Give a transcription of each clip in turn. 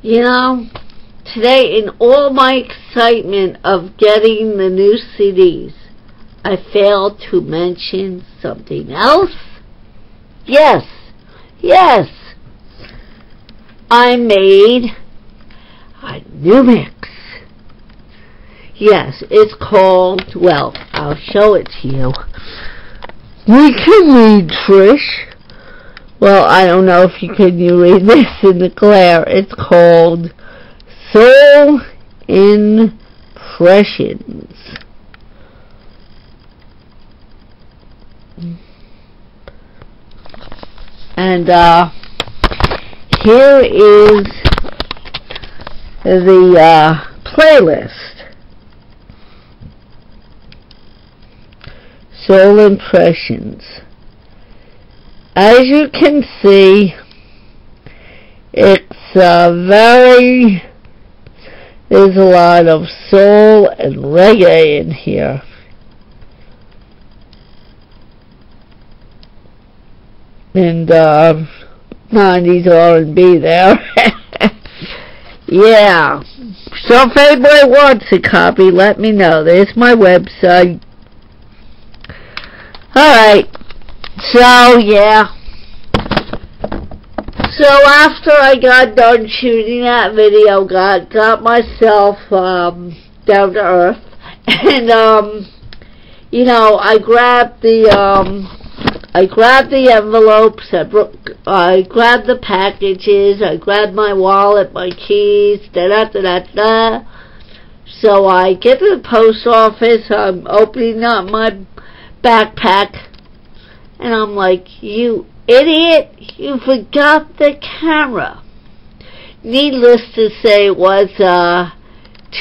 You know, today, in all my excitement of getting the new CDs, I failed to mention something else. Yes, I made a new mix. Yes, it's called, well, I'll show it to you. We can read, Trish. Well, I don't know if you can read this in the glare. It's called Soul Impressions. And here is the playlist. Soul Impressions. As you can see, it's there's a lot of soul and reggae in here. And 90s R&B there. Yeah. So if anybody wants a copy, let me know. There's my website. Alright. So, yeah. So after I got done shooting that video, got myself down to earth. And, you know, I grabbed the envelopes, I grabbed the packages, I grabbed my wallet, my keys, da-da-da-da-da. So I get to the post office, I'm opening up my backpack, and I'm like, you idiot, you forgot the camera. Needless to say, it was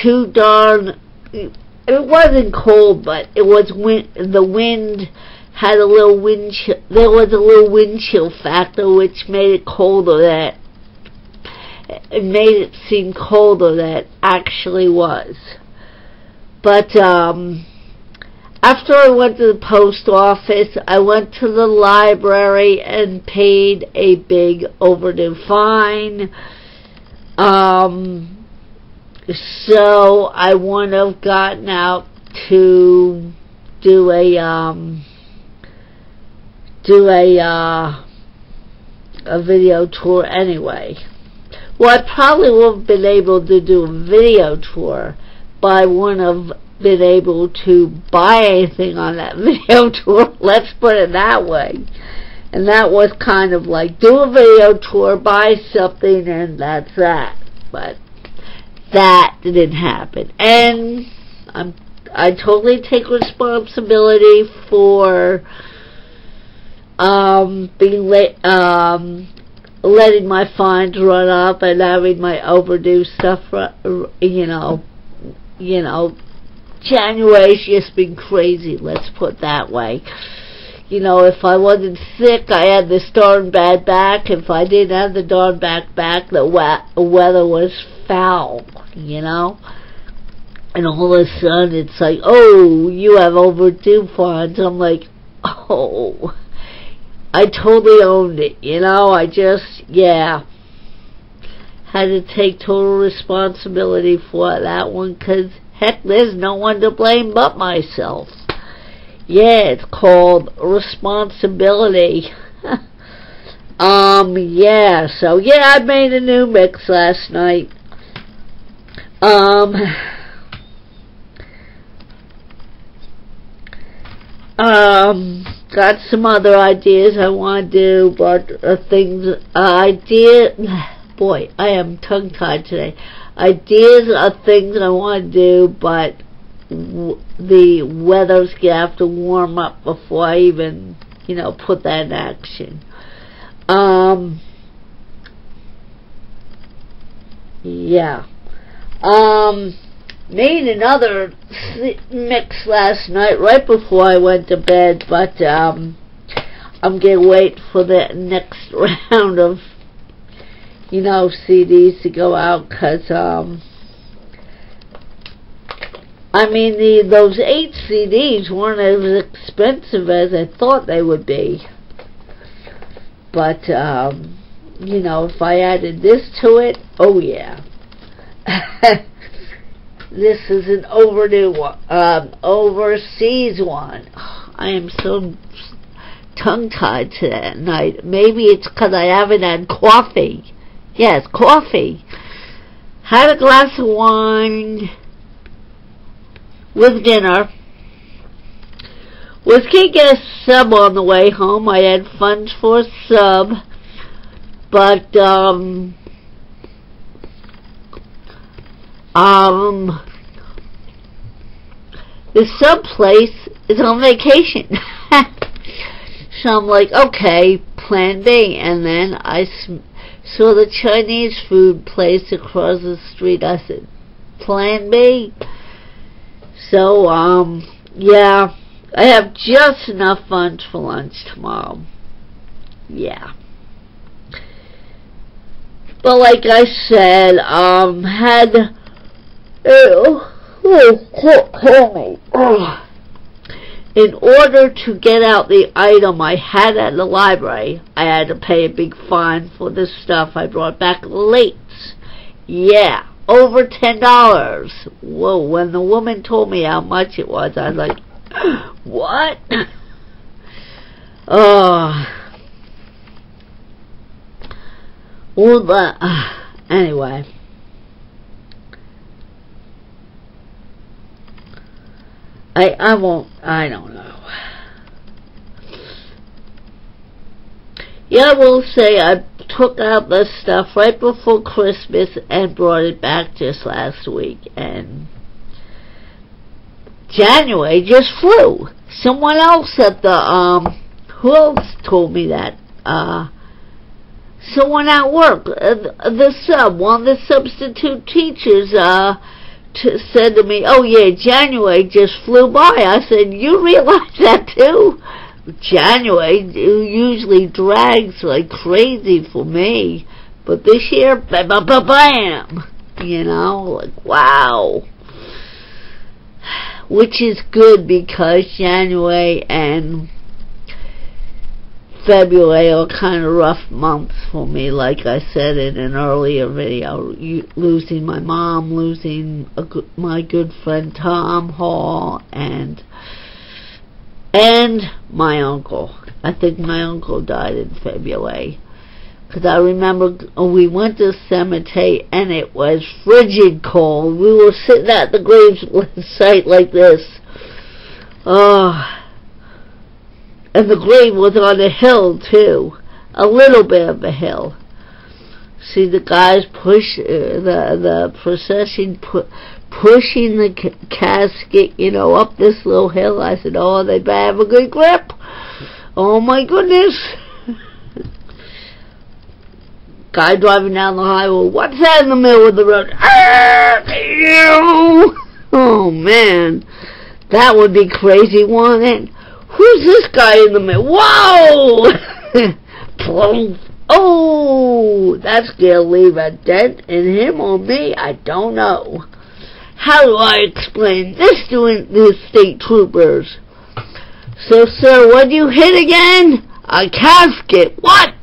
too darn, it wasn't cold, but it was the wind had a little wind chill. There was a little wind chill factor, which made it colder. It made it seem colder than it actually was. But after I went to the post office, I went to the library and paid a big overdue fine. So I wouldn't have gotten out to do a video tour anyway. Well, I probably would have been able to do a video tour, but I wouldn't have been able to buy anything on that video tour. Let's put it that way. And that was kind of like, do a video tour, buy something, and that's that. But that didn't happen. And I totally take responsibility for being late, letting my fines run up and having my overdue stuff, January's just been crazy, let's put it that way. You know, if I wasn't sick, I had this darn bad back. If I didn't have the darn bad back, the weather was foul, you know. And all of a sudden, it's like, oh, you have overdue fines. I'm like, oh, I totally owned it, you know. I just, yeah, had to take total responsibility for that one, because, heck, there's no one to blame but myself. Yeah, it's called responsibility. Yeah, so, yeah, I made a new mix last night. Got some other ideas I want to do, but boy, I am tongue-tied today. Ideas are things I want to do, but the weather's going to have to warm up before I even, put that in action. Yeah. Made another mix last night right before I went to bed, but I'm going to wait for the next round of, CDs to go out, because, those 8 CDs weren't as expensive as I thought they would be. But, you know, if I added this to it, oh yeah. This is an overdue one, overseas one. I am so tongue-tied tonight. Maybe it's because I haven't had coffee. Yes, coffee. Had a glass of wine with dinner. Was going to get a sub on the way home. I had funds for a sub. But, the sub place is on vacation. So I'm like, okay, plan B. And then I saw the Chinese food place across the street. I said, plan B. So, yeah, I have just enough funds for lunch tomorrow. Yeah. But like I said, had, in order to get out the item I had at the library, I had to pay a big fine for the stuff I brought back late. Yeah, over $10. Whoa, when the woman told me how much it was, I was like, what? Oh. Well, anyway. I don't know. Yeah, I will say I took out the stuff right before Christmas and brought it back just last week, and January just flew. Someone else at the, who else told me that? Someone at work, one of the substitute teachers, said to me, oh yeah, January just flew by. I said, you realize that too? January usually drags like crazy for me, but this year, bam, you know, like, wow. Which is good, because January and February are kind of rough months for me, like I said in an earlier video. Losing my mom, losing my good friend Tom Hall, and my uncle. I think my uncle died in February, because I remember we went to the cemetery and it was frigid cold. We were sitting at the grave site like this. And the grave was on a hill too, a little bit of a hill. See the guys push the procession pushing the casket, you know, up this little hill. I said, oh, they better have a good grip. Oh my goodness. Guy driving down the highway, what's that in the middle of the road? Oh man, that would be crazy, wouldn't it? Who's this guy in the middle? Whoa! Oh, that's gonna leave a dent in him or me, I don't know. How do I explain this to the state troopers? So, sir, what'd you hit again? A casket. What?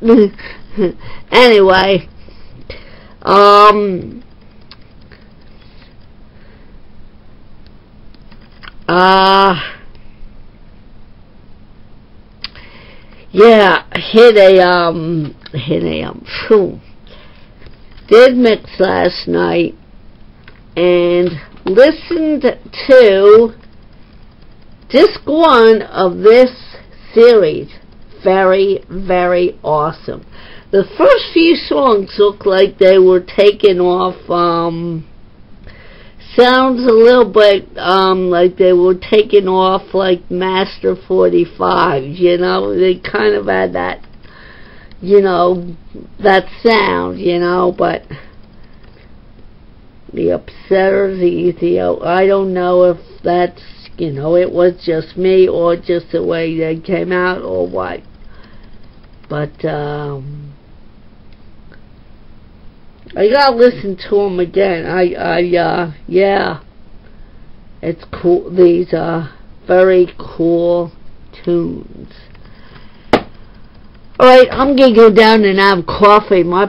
Anyway, yeah, did mix last night and listened to disc 1 of this series. Very, very awesome. The first few songs look like they were taken off, sounds a little bit like they were taken off like Master 45s, you know. They kind of had that, you know, that sound, you know, but the Upsetters, I don't know if that's, you know, it was just me or just the way they came out or what. But, I gotta listen to them again. Yeah. It's cool. These are very cool tunes. Alright, I'm gonna go down and have coffee. My